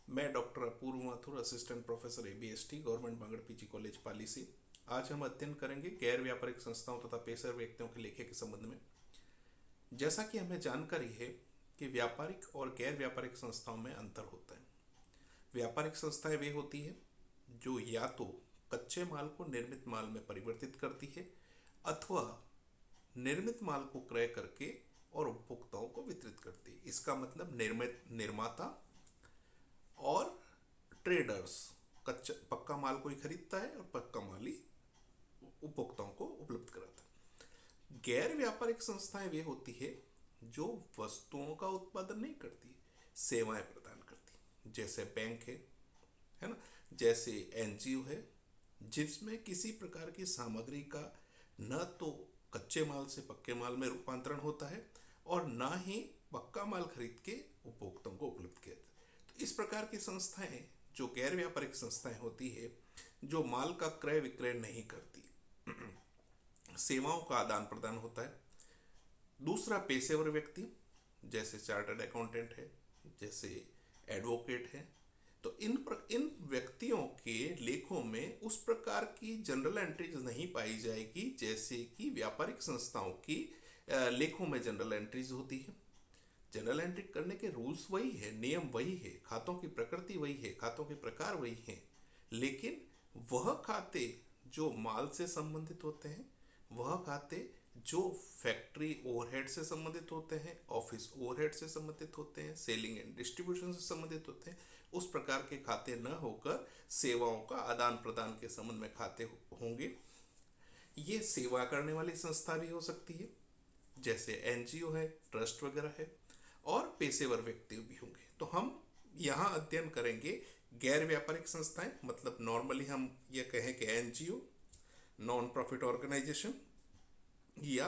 मैं doctor Apurva Mathur, assistant professor ABST, government Bangar PG college Pali से। आज हम अध्ययन करेंगे गैर व्यापारिक संस्थाओं तथा पेशेवर व्यक्तियों के लेखे के संबंध में। जैसा कि हमें जानकारी है कि व्यापारिक और गैर व्यापारिक संस्थाओं में अंतर होता है। व्यापारिक संस्थाएं वे होती है जो या तो कच्चे माल को निर्मित माल में परिवर्तित करती है अथवा निर्मित माल को क्रय करके और उपभोक्ताओं को वितरित करती है। इसका मतलब निर्माता और ट्रेडर्स कच्चा पक्का माल को ही खरीदता है और पक्का माल ही उपभोक्ताओं को उपलब्ध कराता है। गैर व्यापारिक संस्थाएं वे होती है जो वस्तुओं का उत्पादन नहीं करती, सेवाएं प्रदान करती, जैसे बैंक है ना, जैसे एनजीओ है, जिसमें किसी प्रकार की सामग्री का न तो कच्चे माल से पक्के माल में रूपांतरण होता है और न ही पक्का माल खरीद के उपभोक्ताओं को उपलब्ध किया जाता है। तो इस प्रकार की संस्थाएं जो गैर व्यापारिक संस्थाएं होती है, जो माल का क्रय विक्रय नहीं करती, सेवाओं का आदान प्रदान होता है। दूसरा, पेशेवर व्यक्ति जैसे चार्टर्ड अकाउंटेंट है, जैसे एडवोकेट है। तो इन व्यक्तियों के लेखों में उस प्रकार की जनरल एंट्रीज नहीं पाई जाएगी जैसे कि व्यापारिक संस्थाओं की लेखों में जनरल एंट्रीज होती है। जनरल एंट्री करने के रूल्स वही है, नियम वही है, खातों की प्रकृति वही है, खातों के प्रकार वही हैं, लेकिन वह खाते जो माल से संबंधित होते हैं, वह खाते जो फैक्ट्री ओवरहेड से संबंधित होते हैं, ऑफिस ओवरहेड से संबंधित होते हैं, सेलिंग एंड डिस्ट्रीब्यूशन से संबंधित होते हैं, उस प्रकार के खाते न होकर सेवाओं का आदान प्रदान के संबंध में खाते होंगे। ये सेवा करने वाली संस्था भी हो सकती है, जैसे एनजीओ है, ट्रस्ट वगैरह है, और पेशेवर व्यक्ति भी होंगे। तो हम यहाँ अध्ययन करेंगे गैर व्यापारिक संस्थाएं, मतलब नॉर्मली हम ये कहें कि एनजीओ, नॉन प्रॉफिट ऑर्गेनाइजेशन, या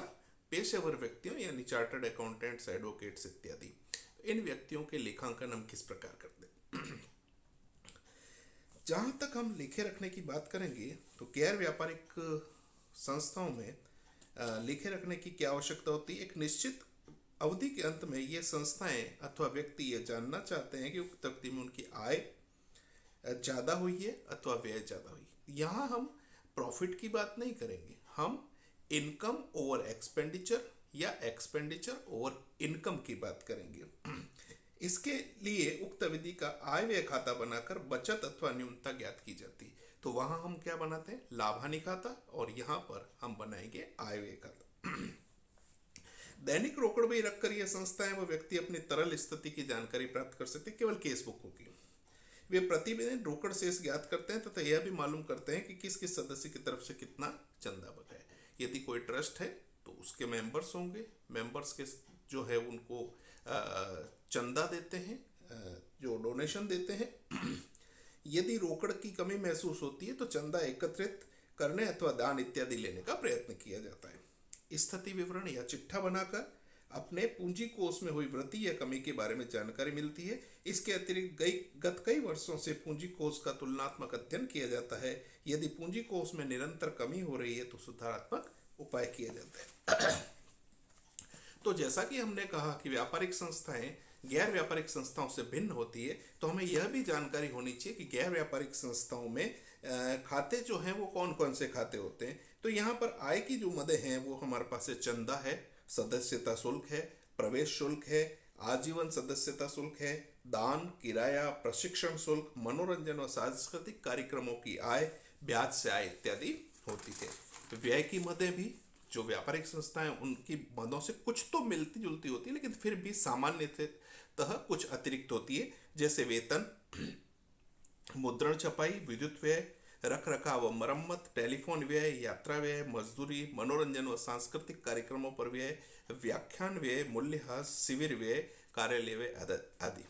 पेशेवर व्यक्तियों यानी चार्टर्ड अकाउंटेंट्स, एडवोकेट्स इत्यादि। इन व्यक्तियों के लेखांकन हम किस प्रकार करते हैं। जहां तक हम लेखे रखने की बात करेंगे तो गैर व्यापारिक संस्थाओं में लेखे रखने की क्या आवश्यकता होती है। एक निश्चित अवधि के अंत में ये संस्थाएं अथवा व्यक्ति ये जानना चाहते हैं कि उक्त अवधि में उनकी आय ज़्यादा हुई है अथवा व्यय ज़्यादा हुई है। यहाँ हम प्रॉफिट की बात नहीं करेंगे, हम इनकम ओवर एक्सपेंडिचर या एक्सपेंडिचर ओवर इनकम की बात करेंगे। इसके लिए उक्त विधि का आय व्यय खाता बनाकर बचत अथवा न्यूनता ज्ञात की जाती है। तो वहां हम क्या बनाते हैं, लाभ हानि खाता, और यहाँ पर हम बनाएंगे आय व्यय खाता। दैनिक रोकड़ में रखकर यह संस्थाएं व व्यक्ति अपनी तरल स्थिति की जानकारी प्राप्त कर सकते हैं, केवल केस बुक होगी। वे प्रतिदिन रोकड़ शेष ज्ञात करते हैं तथा यह भी मालूम करते हैं कि किस किस सदस्य की तरफ से कितना चंदा बचा है। यदि कोई ट्रस्ट है तो उसके मेंबर्स होंगे, मेंबर्स के जो है उनको चंदा देते हैं, जो डोनेशन देते हैं। यदि रोकड़ की कमी महसूस होती है तो चंदा एकत्रित करने अथवा दान इत्यादि लेने का प्रयत्न किया जाता है। स्थिति विवरण या चिट्ठा बनाकर अपने पूंजी कोष में हुई वृद्धि या कमी के बारे में जानकारी मिलती है। इसके अतिरिक्त गत कई वर्षों से पूंजी कोष का तुलनात्मक अध्ययन किया जाता है। यदि पूंजी कोष में निरंतर कमी हो रही है तो सुधारात्मक उपाय किया जाता है। तो जैसा कि हमने कहा कि व्यापारिक संस्थाएं गैर व्यापारिक संस्थाओं से भिन्न होती है, तो हमें यह भी जानकारी होनी चाहिए कि गैर व्यापारिक संस्थाओं में खाते जो हैं वो कौन कौन से खाते होते हैं। तो यहाँ पर आय की जो मदें हैं वो हमारे पास चंदा है, सदस्यता शुल्क है, प्रवेश शुल्क है, आजीवन सदस्यता शुल्क है, दान, किराया, प्रशिक्षण शुल्क, मनोरंजन और सांस्कृतिक कार्यक्रमों की आय, ब्याज से आय इत्यादि होती है। तो व्यय की मदें भी जो व्यापारिक संस्थाएं उनकी मदों से कुछ तो मिलती जुलती होती है, लेकिन फिर भी सामान्यतः कुछ अतिरिक्त होती है, जैसे वेतन, मुद्रण छपाई, विद्युत व्यय, रख रखाव व मरम्मत, टेलीफोन व्यय, यात्रा व्यय, मजदूरी, मनोरंजन व सांस्कृतिक कार्यक्रमों पर व्यय, व्याख्यान व्यय, मूल्यह्रास, शिविर व्यय, कार्यालय व्यय आदि।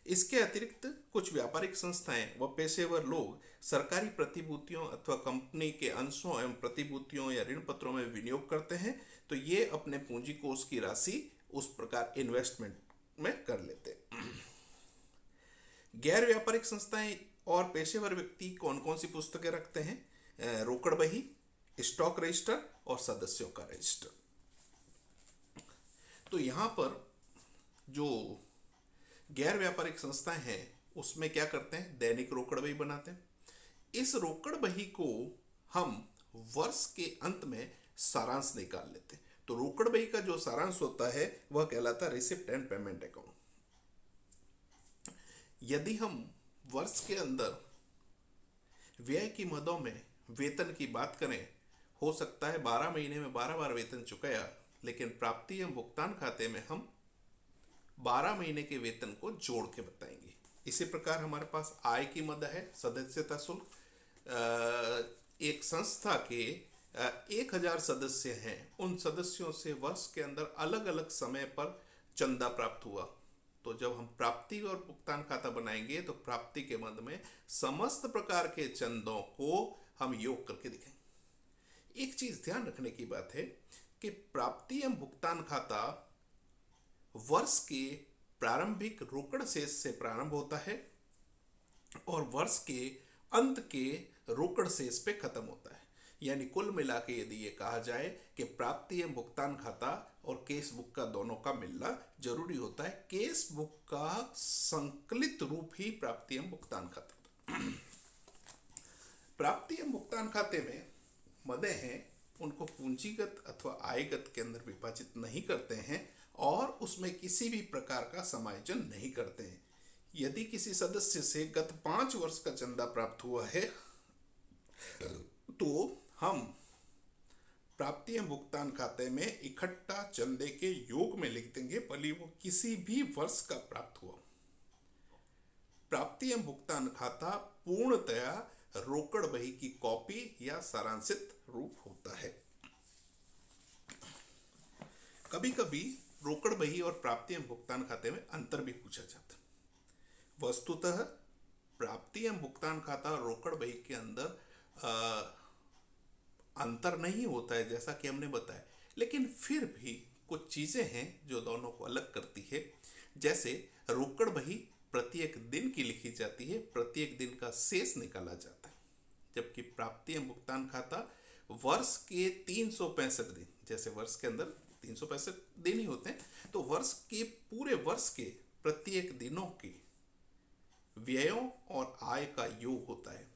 इसके अतिरिक्त कुछ व्यापारिक संस्थाएं व पेशेवर लोग सरकारी प्रतिभूतियों अथवा कंपनी के अंशों एवं प्रतिभूतियों या ऋण पत्रों में विनियोग करते हैं। तो ये अपने पूंजी कोष की राशि उस प्रकार इन्वेस्टमेंट में कर लेते हैं। गैर व्यापारिक संस्थाएं और पेशेवर व्यक्ति कौन कौन सी पुस्तकें रखते हैं, रोकड़ बही, स्टॉक रजिस्टर और सदस्यों का रजिस्टर। तो यहाँ पर जो गैर व्यापारिक संस्थाएं हैं उसमें क्या करते हैं, दैनिक रोकड़ बही बनाते हैं। इस रोकड़ बही को हम वर्ष के अंत में सारांश निकाल लेते हैं। तो रोकड़ बही का जो सारांश होता है वह कहलाता है रिसिप्ट एंड पेमेंट अकाउंट। यदि हम वर्ष के अंदर व्यय की मदों में वेतन की बात करें, हो सकता है 12 महीने में 12 बार वेतन चुकाया, लेकिन प्राप्ति एवं भुगतान खाते में हम 12 महीने के वेतन को जोड़ के बताएंगे। इसी प्रकार हमारे पास आय की मद है, सदस्यता शुल्क। एक संस्था के 1000 सदस्य हैं, उन सदस्यों से वर्ष के अंदर अलग अलग समय पर चंदा प्राप्त हुआ, तो जब हम प्राप्ति और भुगतान खाता बनाएंगे तो प्राप्ति के मद में समस्त प्रकार के चंदों को हम योग करके दिखाएंगे। एक चीज ध्यान रखने की बात है कि प्राप्ति एवं भुगतान खाता वर्ष के प्रारंभिक रोकड़ शेष से प्रारंभ होता है और वर्ष के अंत के रोकड़ शेष पे खत्म होता है। यानी कुल मिला के यदि ये कहा जाए कि प्राप्ति एवं भुगतान खाता और केस बुक का दोनों का मिलना जरूरी होता है। केस बुक का संकलित रूप ही प्राप्ति एवं भुगतान खाता। प्राप्ति एवं भुगतान खाते में मदें हैं, उनको पूंजीगत अथवा आयगत के अंदर विभाजित नहीं करते हैं और उसमें किसी भी प्रकार का समायोजन नहीं करते हैं। यदि किसी सदस्य से गत 5 वर्ष का चंदा प्राप्त हुआ है तो हम प्राप्ति एवं भुगतान खाते में इकट्ठा चंदे के योग में लिख देंगे, भले वो किसी भी वर्ष का प्राप्त हुआ। प्राप्ति एवं भुगतान खाता पूर्णतया रोकड़ बही की कॉपी या सारांशित रूप होता है। कभी कभी रोकड़ बही और प्राप्ति एवं भुगतान खाते में अंतर भी पूछा जाता है। वस्तुतः प्राप्ति एवं भुगतान खाता और रोकड़ बही के अंदर अंतर नहीं होता है जैसा कि हमने बताया, लेकिन फिर भी कुछ चीजें हैं जो दोनों को अलग करती है। जैसे रोकड़ बही प्रत्येक दिन की लिखी जाती है, प्रत्येक दिन का शेष निकाला जाता है, जबकि प्राप्ति एवं भुगतान खाता वर्ष के 365 दिन, जैसे वर्ष के अंदर 365 दिन ही होते हैं, तो वर्ष के पूरे वर्ष के प्रत्येक दिनों के व्ययों और आय का योग होता है।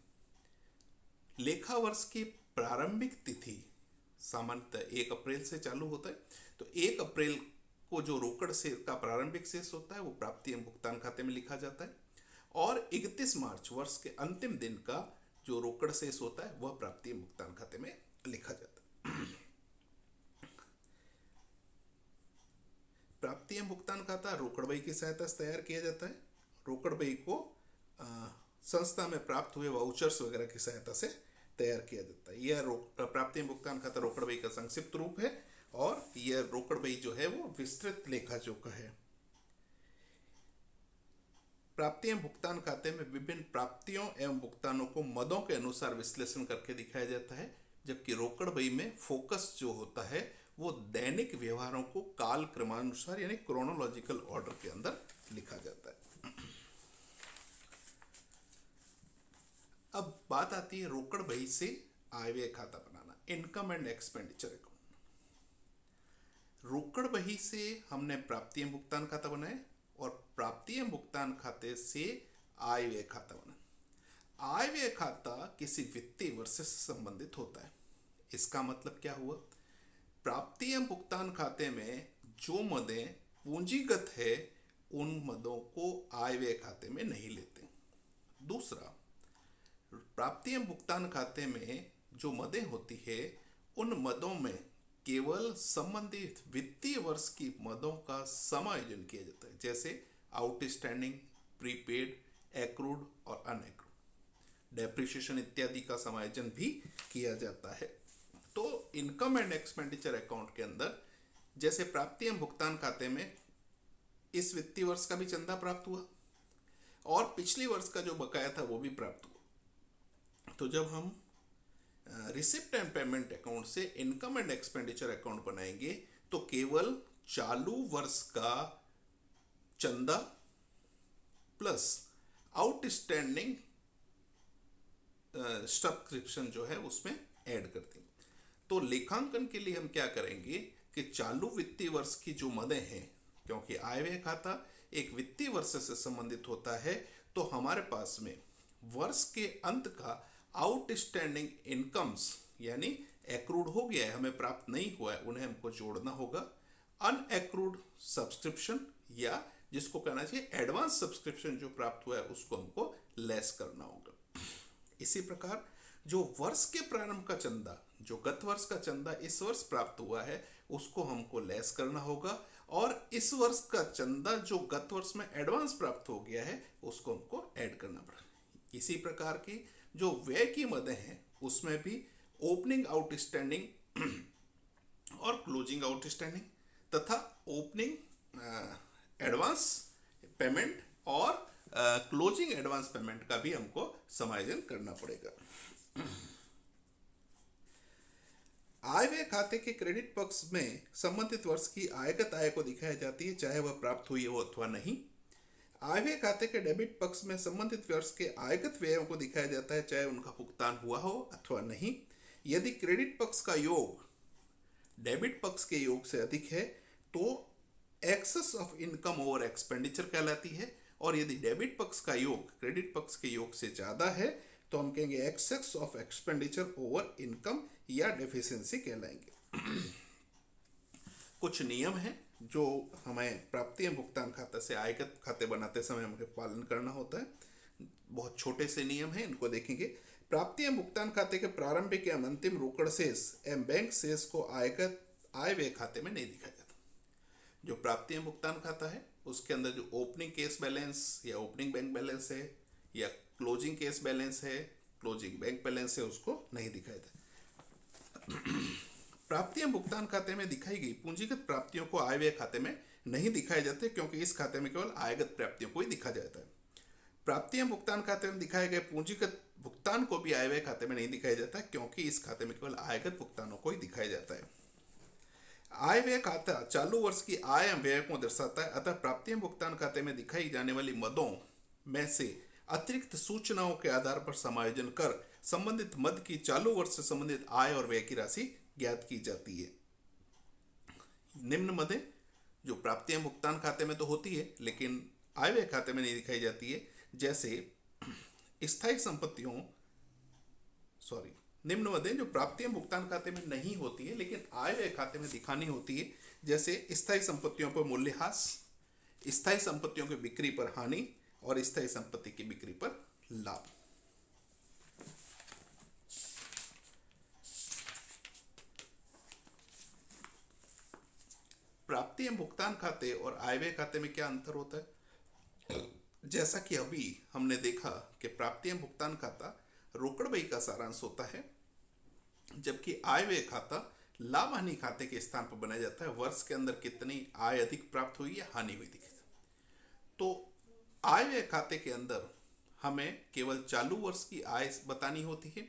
लेखा वर्ष की प्रारंभिक तिथि सामान्यतः 1 अप्रैल से चालू होता है, तो 1 अप्रैल को जो रोकड़ से का प्रारंभिक शेष होता है वो प्राप्ति एवं भुगतान खाते में लिखा जाता है, और 31 मार्च वर्ष के अंतिम दिन का जो रोकड़ शेष होता है वह प्राप्ति एवं भुगतान खाते में लिखा जाता है। प्राप्ति एवं भुगतान खाता रोकड़ बही की सहायता से तैयार किया जाता है। रोकड़ बही को संस्था में प्राप्त हुए वाउचर्स वगैरह की सहायता से तैयार किया जाता है। यह प्राप्ति एवं भुगतान खाता रोकड़ बही का संक्षिप्त रूप है, और यह रोकड़ बही जो है वो विस्तृत लेखा जोखा है। प्राप्ति एवं भुगतान खाते में विभिन्न प्राप्तियों एवं भुगतानों को मदों के अनुसार विश्लेषण करके दिखाया जाता है, जबकि रोकड़ बही में फोकस जो होता है वो दैनिक व्यवहारों को काल क्रमानुसार यानी क्रोनोलॉजिकल ऑर्डर के अंदर लिखा जाता है। अब बात आती है रोकड़ बही से आय व्यय खाता बनाना, इनकम एंड एक्सपेंडिचर अकाउंट। रोकड़ बही से हमने प्राप्ति एवं भुगतान खाता बनाया और प्राप्ति एवं भुगतान खाते से आय व्यय खाता बना। आय व्यय खाता किसी वित्तीय वर्ष से संबंधित होता है। इसका मतलब क्या हुआ? प्राप्ति एवं भुगतान खाते में जो मदें पूंजीगत है उन मदों को आय व्यय खाते में नहीं लेते। दूसरा, प्राप्ति एवं भुगतान खाते में जो मदें होती है उन मदों में केवल संबंधित वित्तीय वर्ष की मदों का समायोजन किया जाता है, जैसे आउटस्टैंडिंग, प्रीपेड, एक्रूड और अनएक्रूड, डेप्रिसिएशन इत्यादि का समायोजन भी किया जाता है। तो इनकम एंड एक्सपेंडिचर अकाउंट के अंदर जैसे प्राप्ति एवं भुगतान खाते में इस वित्तीय वर्ष का भी चंदा प्राप्त हुआ और पिछले वर्ष का जो बकाया था वो भी प्राप्त हुआ। तो जब हम रिसिप्ट एंड पेमेंट अकाउंट से इनकम एंड एक्सपेंडिचर अकाउंट बनाएंगे तो केवल चालू वर्ष का चंदा प्लस आउटस्टैंडिंग सब्सक्रिप्शन जो है उसमें ऐड कर देंगे। तो लेखांकन के लिए हम क्या करेंगे कि चालू वित्तीय वर्ष की जो मदें हैं, क्योंकि आय व्यय खाता एक वित्तीय वर्ष से संबंधित होता है, तो तो हमारे पास में वर्ष के अंत का आउटस्टैंडिंग इनकम्स यानी एक्रूड हो गया है, हमें प्राप्त नहीं हुआ है, उन्हें हमको जोड़ना होगा। अनएक्रूड सब्सक्रिप्शन या जिसको कहना चाहिए एडवांस सब्सक्रिप्शन जो प्राप्त हुआ है उसको हमको लेस करना होगा। इसी प्रकार जो वर्ष के प्रारंभ का चंदा, जो गत वर्ष का चंदा इस वर्ष प्राप्त हुआ है उसको हमको लेस करना होगा, और इस वर्ष का चंदा जो गत वर्ष में एडवांस प्राप्त हो गया है उसको हमको ऐड करना पड़ेगा। इसी प्रकार की जो व्यय की मदें हैं उसमें भी ओपनिंग आउटस्टैंडिंग और क्लोजिंग आउटस्टैंडिंग तथा ओपनिंग एडवांस पेमेंट और क्लोजिंग एडवांस पेमेंट का भी हमको समायोजन करना पड़ेगा। आय व्यय खाते के क्रेडिट पक्ष में संबंधित वर्ष की आयगत आय को दिखाई जाती है, चाहे वह प्राप्त हुई हो अथवा नहीं। आय व्यय खाते के डेबिट पक्ष में संबंधित वर्ष के आयगत व्ययों को दिखाया जाता है, चाहे उनका भुगतान हुआ हो अथवा नहीं। यदि क्रेडिट पक्ष का योग डेबिट पक्ष के योग से अधिक है तो excess of income over expenditure कहलाती है, और यदि डेबिट पक्ष का योग क्रेडिट पक्ष के योग से ज्यादा है तो हम कहेंगे excess of expenditure over income या डेफिशिएंसी कहलाएंगे। कुछ नियम हैं जो हमें प्राप्ति एवं भुगतान खाता से आयगत खाते बनाते समय हमें पालन करना होता है। बहुत छोटे से नियम हैं, इनको देखेंगे। प्राप्ति एवं भुगतान खाते के प्रारंभिक एवं अंतिम रोकड़ शेष एवं बैंक शेष को आयगत आय व्यय खाते में नहीं दिखाया जाता। जो प्राप्ति एवं भुगतान खाता है उसके अंदर जो ओपनिंग केस बैलेंस या ओपनिंग बैंक बैलेंस है या क्लोजिंग केस बैलेंस है, क्लोजिंग बैंक बैलेंस है, उसको नहीं दिखाया जाता। प्राप्ति एवं भुगतान खाते में दिखाई गई पूंजीगत प्राप्तियों को आय व्यय खाते में नहीं दिखाए जाते, क्योंकि इस खाते में केवल आयगत प्राप्तियों को ही दिखा जाता है। प्राप्ति एवं भुगतान खाते में दिखाए गए पूंजीगत भुगतान को भी आय व्यय खाते में नहीं दिखाया जाता, क्योंकि इस खाते में केवल आयगत भुगतानों को ही दिखाया जाता है। आय व्यय खाता चालू वर्ष की आय एवं व्यय को दर्शाता है, अतः प्राप्ति एवं भुगतान खाते में दिखाई जाने वाली मदों में से अतिरिक्त सूचनाओं के आधार पर समायोजन कर संबंधित मद की चालू वर्ष से संबंधित आय और व्यय की राशि ज्ञात की जाती है। निम्न मदें जो प्राप्ति एवं भुगतान खाते में तो होती है लेकिन आय व्यय खाते में नहीं दिखाई जाती है, जैसे स्थायी संपत्तियों निम्न मदें जो प्राप्ति एवं भुगतान खाते में नहीं होती है लेकिन आय व्यय खाते में दिखानी होती है, जैसे स्थायी संपत्तियों पर मूल्यह्रास, स्थायी संपत्तियों की बिक्री पर हानि और स्थायी संपत्ति की बिक्री पर लाभ। प्राप्ति एवं भुगतान खाते और आय व्यय खाते में क्या अंतर होता है? जैसा कि अभी हमने देखा कि प्राप्ति एवं भुगतान खाता रोकड़ बही का सारांश होता है, जबकि आय व्यय खाता लाभ हानि खाते के स्थान पर बनाया जाता है। वर्ष के अंदर कितनी आय अधिक प्राप्त हुई या हानि हुई दिखे। तो आय व्यय खाते के अंदर हमें केवल चालू वर्ष की आय बतानी होती है।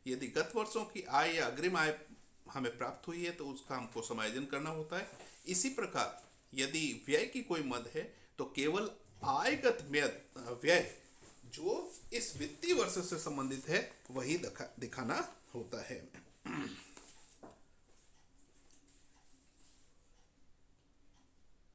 यदि गत वर्षों की आय या अग्रिम आय हमें प्राप्त हुई है तो उसका हमको समायोजन करना होता है। इसी प्रकार यदि व्यय की कोई मद है तो केवल आयगत व्यय जो इस वित्तीय वर्ष से संबंधित है वही दिखाना होता है।